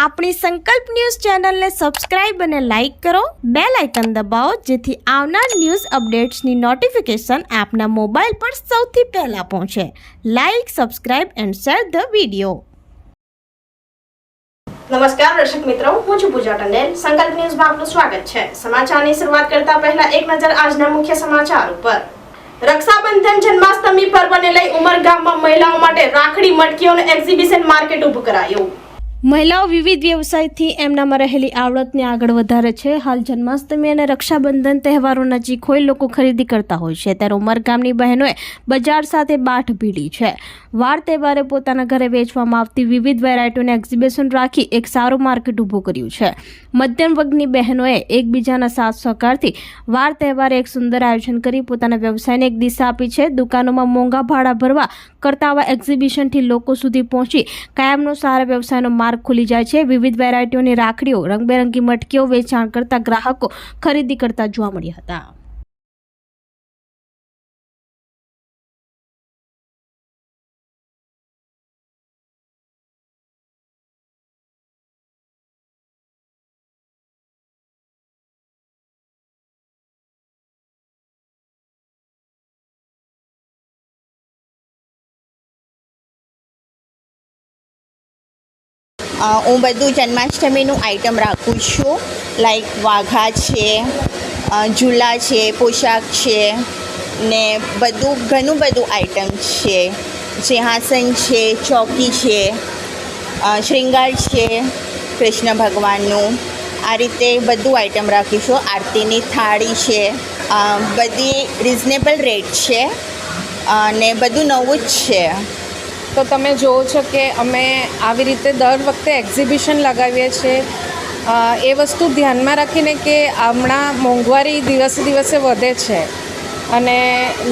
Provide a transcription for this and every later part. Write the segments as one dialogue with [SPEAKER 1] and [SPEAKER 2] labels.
[SPEAKER 1] આપણી સંકલ્પ ન્યૂઝ ચેનલને સબસ્ક્રાઇબ અને લાઇક કરો, બેલ આઇકન દબાવો જેથી આવનાર ન્યૂઝ અપડેટ્સની નોટિફિકેશન આપના મોબાઈલ પર સૌથી પહેલા પહોંચે. Like, subscribe and share the video.
[SPEAKER 2] નમસ્કાર દર્શક મિત્રો, હું છું પૂજા ટંડેલ. સંકલ્પ ન્યૂઝમાં આપનું સ્વાગત છે. સમાચારની શરૂઆત કરતા પહેલા એક નજર આજના મુખ્ય સમાચાર ઉપર. રક્ષાબંધન જન્માષ્ટમી પર્વને લઈ ઉમરગામમાં મહિલાઓ માટે રાખડી મટકીઓનું એક્ઝિબિશન માર્કેટ ઊભું કરાયું. મહિલાઓ વિવિધ વ્યવસાયથી એમનામાં રહેલી આવડતને આગળ વધારે છે. હાલ જન્માષ્ટમી અને રક્ષાબંધન તહેવારો નજીક હોય, લોકો ખરીદી કરતા હોય છે, ત્યારે ઉમરગામની બહેનોએ બજાર સાથે બાઠ ભીડી છે. વાર તહેવારે પોતાના ઘરે વેચવામાં આવતી વિવિધ વેરાયટીઓને એક્ઝિબિશન રાખી એક સારું માર્કેટ ઊભું કર્યું છે. મધ્યમ વર્ગની બહેનોએ એકબીજાના સાથ સહકારથી વાર તહેવારે એક સુંદર આયોજન કરી પોતાના વ્યવસાયને એક દિશા આપી છે. દુકાનોમાં મોંઘા ભાડા ભરવા કરતા આવા એક્ઝિબિશનથી લોકો સુધી પહોંચી કાયમનો સારા વ્યવસાયનો માર્ગ ખુલી જાય છે. વિવિધ વેરાયટીઓની રાખડીઓ, રંગબેરંગી મટકીઓ વેચાણ કરતા ગ્રાહકો ખરીદી કરતા જોવા મળ્યા હતા.
[SPEAKER 3] હું બધું જન્માષ્ટમીનું આઈટમ રાખું છું. લાઈક વાઘા છે, ઝૂલા છે, પોશાક છે ને ઘણું બધું આઈટમ છે. સિંહાસન છે, ચોકી છે, શ્રૃંગાર છે કૃષ્ણ ભગવાનનું. આ રીતે બધું આઈટમ રાખીશું. આરતીની થાળી છે, બધી રિઝનેબલ રેટ છે અને બધું નવું જ છે.
[SPEAKER 4] તો તમે જુઓ છો કે અમે આવી રીતે દર વખતે એક્ઝિબિશન લગાવીએ છીએ. એ વસ્તુ ધ્યાનમાં રાખીને કે હમણાં મોંઘવારી દિવસે દિવસે વધે છે અને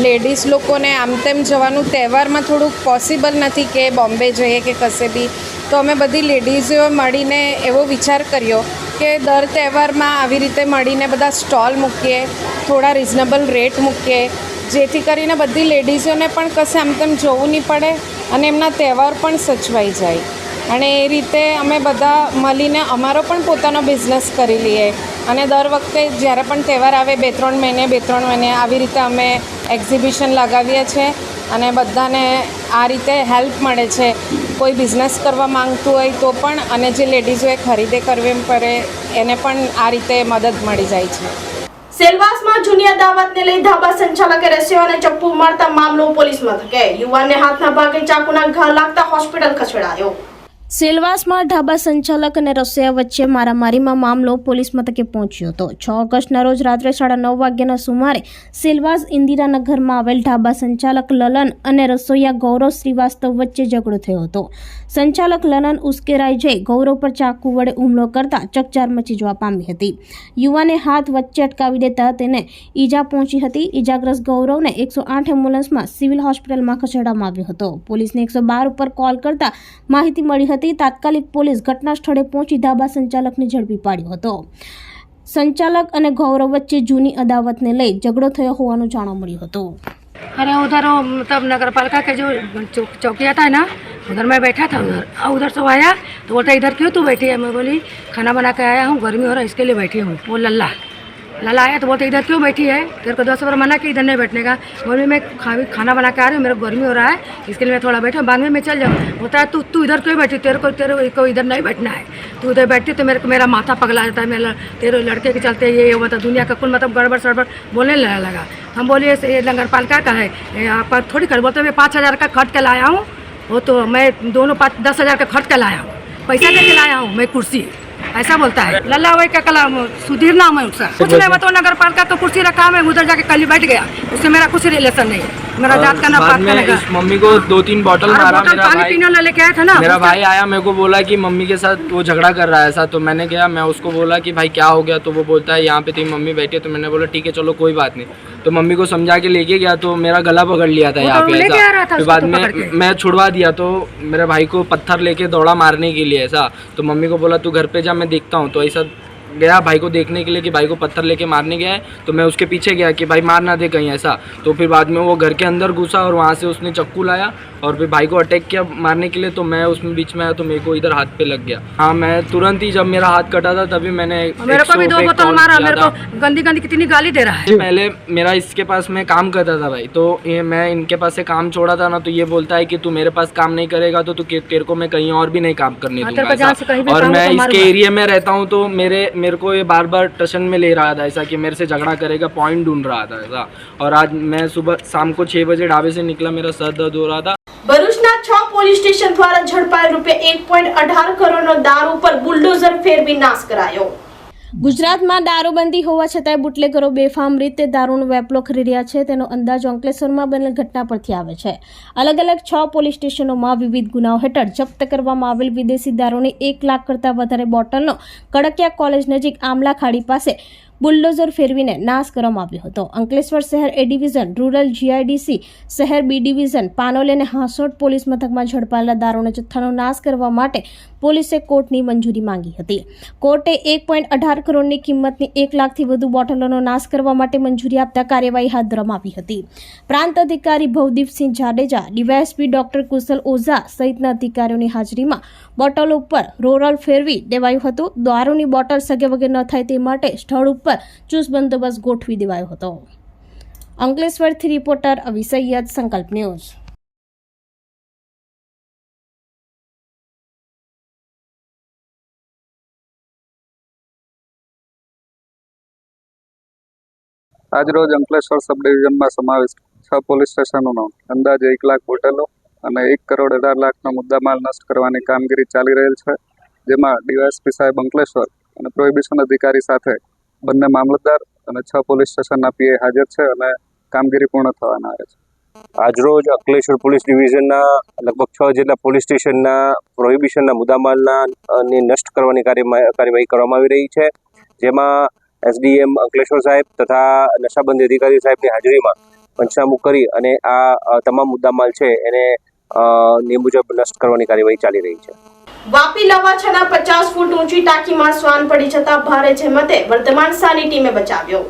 [SPEAKER 4] લેડીઝ લોકોને આમ તેમ જવાનું તહેવારમાં થોડુંક પોસિબલ નથી કે બોમ્બે જઈએ કે કશે બી. તો અમે બધી લેડીઝોએ મળીને એવો વિચાર કર્યો કે દર તહેવારમાં આવી રીતે મળીને બધા સ્ટોલ મૂકીએ, થોડા રિઝનેબલ રેટ મૂકીએ, જેથી કરીને બધી લેડીઝોને પણ કશે આમ તેમ જવું નહીં પડે અને એમના તહેવાર પણ સચવાઈ જાય. અને એ રીતે અમે બધા મળીને અમારો પણ પોતાનો બિઝનેસ કરી લઈએ અને દર વખતે જ્યારે પણ તહેવાર આવે 2-3 મહિને આવી રીતે અમે એક્ઝિબિશન લગાવીએ છીએ અને બધાને આ રીતે હેલ્પ મળે છે. કોઈ બિઝનેસ કરવા માંગતું હોય તો પણ અને જે લેડીઝોએ ખરીદી કરવી પડે એને પણ આ રીતે મદદ મળી જાય છે.
[SPEAKER 2] સેલવાસમાં જૂની અદાવતને લઈ ધાબા સંચાલકે રસીઓને ચપ્પુ મારતા મામલો પોલીસ મથકે. યુવાનને હાથના ભાગે ચાકુના ઘા લાગતા હોસ્પિટલ ખસેડાયો. સેલવાસમાં ઢાબા સંચાલક અને રસોઈયા વચ્ચે મારામારીમાં મામલો પોલીસ મથકે પહોંચ્યો હતો. 6 ઓગસ્ટના રોજ રાત્રે 9:30 વાગ્યાના સુમારે સેલવાસ ઇન્દિરાનગરમાં આવેલ ઢાબા સંચાલક લલન અને રસોઈયા ગૌરવ શ્રીવાસ્તવ વચ્ચે ઝઘડો થયો હતો. સંચાલક લલન ઉશ્કેરાઈ જઈ ગૌરવ પર ચાકુ વડે હુમલો કરતા ચકચાર મચી જવા પામી હતી. યુવાને હાથ વચ્ચે અટકાવી દેતા તેને ઈજા પહોંચી હતી. ઈજાગ્રસ્ત ગૌરવને 108 એમ્બ્યુલન્સમાં સિવિલ હોસ્પિટલમાં ખસેડવામાં આવ્યો હતો. પોલીસને 112 ઉપર કોલ કરતા માહિતી મળી હતી. તાત્કાલિક પોલીસ ઘટના સ્થળે પહોંચી ધાબા સંચાલકને ઝડપી પાડ્યો હતો. સંચાલક અને ગૌરવ વચ્ચે જૂની અદાવતને લઈ ઝઘડો થયો હોવાનું જાણવા મળ્યું હતું.
[SPEAKER 5] अरे उधर मतलब नगर पालिका के जो चौकिया था ना, उधर मैं बैठा था. उधर से आया तो बोलता इधर क्यों तू बैठी है. मैं बोली खाना बना के आया हूँ, गर्मी हो रहा है इसके लिए बैठी हूँ. वो लल्ला आया तो बोलते इधर क्यों बैठी है, तेरे को 10 बार मना कि इधर नहीं बैठने का. बोली मैं खाना बना के आ रही हूँ, मेरे को गर्मी हो रहा है इसके लिए मैं थोड़ा बैठा, बाद में मैं चल जाऊँ. बोलता है तू इधर क्यों बैठी, तेरे को इधर नहीं बैठना है, तू इधर बैठती तो मेरा माथा पगला जाता है. तेरे लड़के के चलते ये मतलब दुनिया का कुल मतलब गड़बड़ सड़बड़ बोलने लगा. हम बोलिए ये नगर पालिका का है, आपका थोड़ी कर. बोलते मैं 5,000 का खर्च के लाया हूँ. वो तो मैं दोनों 10,000 का खर्च के लाया हूँ, पैसा दे के लाया हूँ मैं कुर्सी. ऐसा बोलता है लल्ला. वही क्या कला सुधीर नाम है उसका. कुछ नहीं, वो तो नगर पालिका तो कुर्सी रखा, मैं उधर जाके कल बैठ गया. उससे मेरा कुछ रिलेशन नहीं है. मेरा जात का ना पात का नहीं.
[SPEAKER 6] मम्मी को 2-3 बॉटल मारा. मेरा
[SPEAKER 5] पानी पीने लेके आया था ना,
[SPEAKER 6] मेरा भाई आया, मेरे को बोला कि मम्मी के साथ वो झगड़ा कर रहा है ऐसा. तो मैंने गया, मैं उसको बोला कि भाई क्या हो गया. तो वो बोलता है यहाँ पे तेरी मम्मी बैठी है. तो मैंने बोला ठीक है चलो कोई बात नहीं. तो मम्मी को समझा के लेके गया तो मेरा गला पकड़ लिया था यहाँ पे ऐसा. फिर बाद में मैं छुड़वा दिया तो मेरे भाई को पत्थर लेके दौड़ा मारने के लिए ऐसा. तो मम्मी को बोला तू घर पे जा, मैं देखता हूँ. तो ऐसा गया भाई को देखने के लिए कि भाई को पत्थर लेके मारने गया है, तो मैं उसके पीछे गया कि भाई मार ना दे कहीं ऐसा। तो फिर बाद में वो घर के अंदर घुसा और वहाँ से उसने चाकू लाया और फिर भाई को अटैक किया मारने के लिए। तो मैं उसमें बीच में आया तो मेरे को इधर हाथ पे लग गया। हाँ, मैं तुरंत ही जब मेरा हाथ कटा था तभी मैंने
[SPEAKER 5] मेरे को भी 2 बोतल मारा, मेरे को गंदी गंदी कितनी गाली दे रहा है।
[SPEAKER 6] पहले मेरा इसके पास मैं काम करता था भाई, तो ये मैं इनके पास से काम छोड़ा था ना, तो ये बोलता है कि तू मेरे पास काम नहीं करेगा तो तेरे को मैं कहीं और भी नहीं काम करने दूंगा ऐसा। और मैं इसके एरिया में रहता हूँ तो मेरे को ये बार बार टशन में ले रहा था ऐसा कि मेरे से झगड़ा करेगा, पॉइंट ढूंढ रहा था ऐसा। और आज मैं सुबह शाम को 6 बजे ढाबे से निकला, मेरा सर दर्द हो रहा था।
[SPEAKER 2] ભરૂચના 6 પોલીસ સ્ટેશન દ્વારા ઝડપાયેલ રૂપિયા 1.18 કરોડનો દારૂ પર બુલડોઝર ફેરવી નાશ કરાયો।
[SPEAKER 1] ગુજરાતમાં દારૂબંધી હોવા છતાંય બુટલેગરો બેફામ રીતે દારૂનો વેપલો ખરીદી રહ્યા છે તેનો અંદાજો અંકલેશ્વરમાં બનેલ ઘટના પરથી આવે છે। અલગ અલગ 6 પોલીસ સ્ટેશનોમાં વિવિધ ગુનાઓ હેઠળ જપ્ત કરવામાં આવેલ વિદેશી દારૂની 1 લાખ કરતાં વધારે બોટલનો કડકિયા કોલેજ નજીક આમલા ખાડી પાસે બુલડોઝર ફેરવીને નાશ કરવામાં આવ્યો હતો। અંકલેશ્વર શહેર એ ડિવિઝન, રૂરલ GIDC શહેર B ડિવિઝન, પાનોલી અને હાંસોટ પોલીસ મથકમાં ઝડપાયેલા દારૂના જથ્થાનો નાશ કરવા માટે પોલીસે કોર્ટની મંજૂરી માંગી હતી। કોર્ટે 1.18 કરોડની કિંમતની 1 લાખથી વધુ બોટલોનો નાશ કરવા માટે મંજૂરી આપતા કાર્યવાહી હાથ ધરવામાં આવી હતી। પ્રાંત અધિકારી ભવદીપસિંહ જાડેજા, DYSP ડોક્ટર કુશલ ઓઝા સહિતના અધિકારીઓની હાજરીમાં બોટલો ઉપર રોલર ફેરવી દેવાયું હતું। દારૂની બોટલ સગે વગે ન થાય તે માટે સ્થળ ઉપર ચુસ્ત બંદોબસ્ત ગોઠવી દેવાયો હતો। અંકલેશ્વરથી રિપોર્ટર અવી સૈયદ, સંકલ્પ ન્યૂઝ।
[SPEAKER 7] આજરોજ અંકલેશ્વર સબ ડિવિઝનમાં સમાવિષ્ટ 6 પોલીસ સ્ટેશનોનો અંદાજે 1 લાખ બોટલો અને 1 કરોડ 18 લાખનો મુદ્દામાલ નષ્ટ કરવાની કામગીરી ચાલી રહેલ છે, જેમાં DYSP સાહેબ અંકલેશ્વર અને પ્રોહિબિશન અધિકારી સાથે બંને મામલતદાર અને 6 પોલીસ સ્ટેશનના PI હાજર છે અને કામગીરી પૂર્ણ થવાના આવે છે।
[SPEAKER 8] આજરોજ અંકલેશ્વર પોલીસ ડિવિઝનના લગભગ 6 જેટલા પોલીસ સ્ટેશનના પ્રોહિબિશનના મુદ્દામાલના નષ્ટ કરવાની કાર્યવાહી કરવામાં આવી રહી છે, જેમાં SDM અંકલેશ્વર સાહેબ તથા નશાબંધી અધિકારી સાહેબની હાજરીમાં પંચનામું કરી અને આ તમામ મુદ્દામાલ છે એને નિયમ મુજબ નષ્ટ કરવાની કાર્યવાહી ચાલી રહી છે।
[SPEAKER 2] વાપી લવાછાના 50 ફૂટ ઊંચી ટાંકીમાં શ્વાન પડી જતા ભારે જહેમતે વર્તમાન સાની ટીમે બચાવ્યો।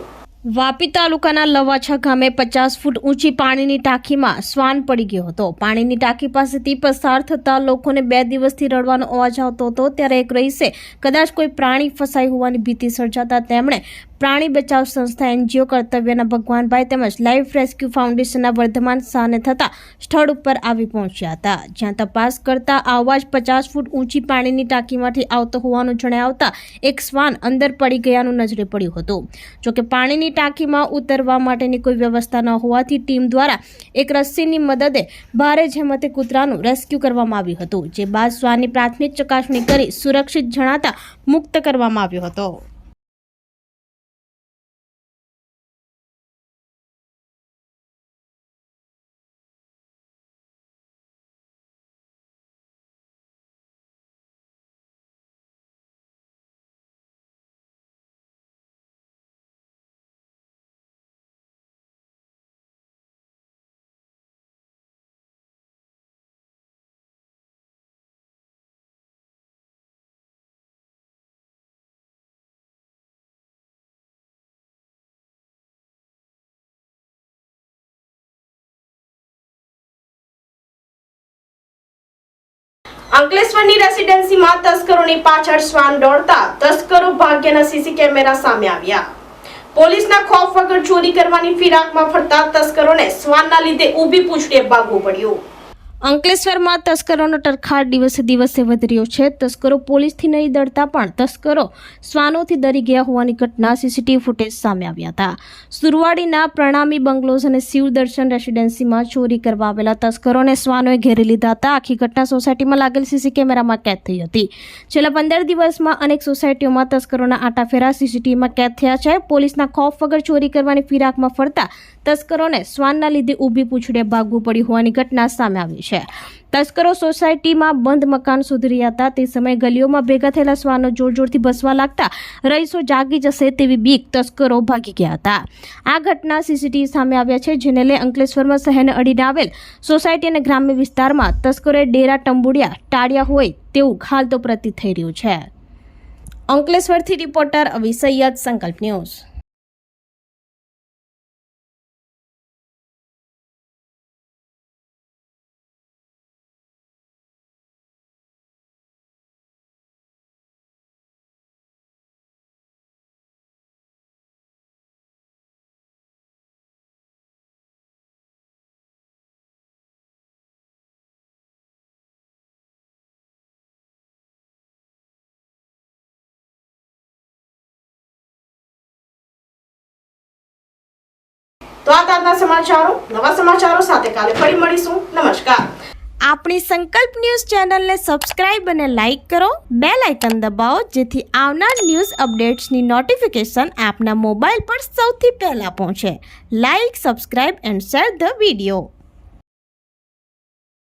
[SPEAKER 2] વાપી તાલુકાના લવાછા ગામે 50 ફૂટ ઊંચી પાણીની ટાંકીમાં શ્વાન પડી ગયો હતો। પાણીની ટાંકી પાસેથી પસાર થતા લોકોને 2 દિવસથી રડવાનો અવાજ આવતો હતો, ત્યારે એક રહીશે કદાચ કોઈ પ્રાણી ફસાઈ હોવાની ભીતિ સર્જાતા તેમણે પ્રાણી બચાવ સંસ્થા NGO કર્તવ્યના ભગવાનભાઈ તેમજ લાઈફ રેસ્ક્યુ ફાઉન્ડેશનના વર્ધમાન શાહને થતા સ્થળ ઉપર આવી પહોંચ્યા હતા, જ્યાં તપાસ કરતા આ અવાજ 50 ફૂટ ઊંચી પાણીની ટાંકીમાંથી આવતો હોવાનું જણાય આવતા એક શ્વાન અંદર પડી ગયાનું નજરે પડ્યું હતું। જોકે પાણીની ટાંકીમાં ઉતરવા માટેની કોઈ વ્યવસ્થા ન હોવાથી ટીમ દ્વારા એક રસ્સીની મદદે ભારે જહેમતે કૂતરાનું રેસ્ક્યુ કરવામાં આવ્યું હતું, જે બાદ શ્વાનની પ્રાથમિક ચકાસણી કરી સુરક્ષિત જણાતા મુક્ત કરવામાં આવ્યો હતો। અંકલેશ્વરની રેસિડેન્સીમાં તસ્કરોની પાછળ શ્વાન દોડતા તસ્કરો ભાગ્યના CC કેમેરા સામે આવ્યા। પોલીસના ખોફ વગર ચોરી કરવાની ફિરાકમાં ફરતા તસ્કરોને શ્વાનના લીધે ઊભી પૂંછડીએ ભાગવું પડ્યું। અંકલેશ્વરમાં તસ્કરોનો ટરખાટ દિવસે દિવસે વધી રહ્યો છે। તસ્કરો પોલીસથી નહીં ડરતા પણ તસ્કરો શ્વાનોથી ડરી ગયા હોવાની ઘટના CCTV ફૂટેજ સામે આવ્યા હતા। સુરવાડીના પ્રણામી બંગલોઝ અને શિવ દર્શન રેસિડેન્સીમાં ચોરી કરવા આવેલા તસ્કરોને શ્વાનોએ ઘેરી લીધા હતા। આખી ઘટના સોસાયટીમાં લાગેલ CC કેમેરામાં કેદ થઈ હતી। છેલ્લા 15 દિવસમાં અનેક સોસાયટીઓમાં તસ્કરોના આટાફેરા CCTVમાં કેદ થયા છે। પોલીસના ખોફ વગર ચોરી કરવાની ફિરાકમાં ફરતા તસ્કરોને શ્વાનના લીધે ઊભી પૂંછડીએ ભાગવું પડ્યું હોવાની ઘટના સામે આવી છે। તસ્કરો સોસાયટીમાં બંધ મકાન શોધી રહ્યા હતા, તે સમયે ગલીઓમાં ભેગા થયેલા શ્વાનો જોરજોરથી ભસવા લાગતા રહીશો જાગી જશે તેવી બીક તસ્કરો ભાગી ગયા હતા। આ ઘટના CCTV સામે આવ્યા છે, જેને લઈ અંકલેશ્વરમાં શહેરને અડીને આવેલ સોસાયટી અને ગ્રામ્ય વિસ્તારમાં તસ્કરોએ ડેરા ટંબુડિયા ટાળ્યા હોય તેવું હાલ તો પ્રતીત થઈ રહ્યું છે।
[SPEAKER 1] અંકલેશ્વરથી રિપોર્ટર અવી સૈયદ, સંકલ્પ ન્યૂઝ.
[SPEAKER 2] તો આ તાજના સમાચારો, નવા સમાચારો સાથે કાલે ફરી મળીશું. નમસ્કાર.
[SPEAKER 1] આપણી સંકલ્પ ન્યૂઝ ચેનલને સબસ્ક્રાઇબ અને લાઇક કરો, બેલ આઇકન દબાવો જેથી આવનાર ન્યૂઝ અપડેટ્સની નોટિફિકેશન આપના મોબાઈલ પર સૌથી પહેલા પહોંચે. Like, subscribe and share the video.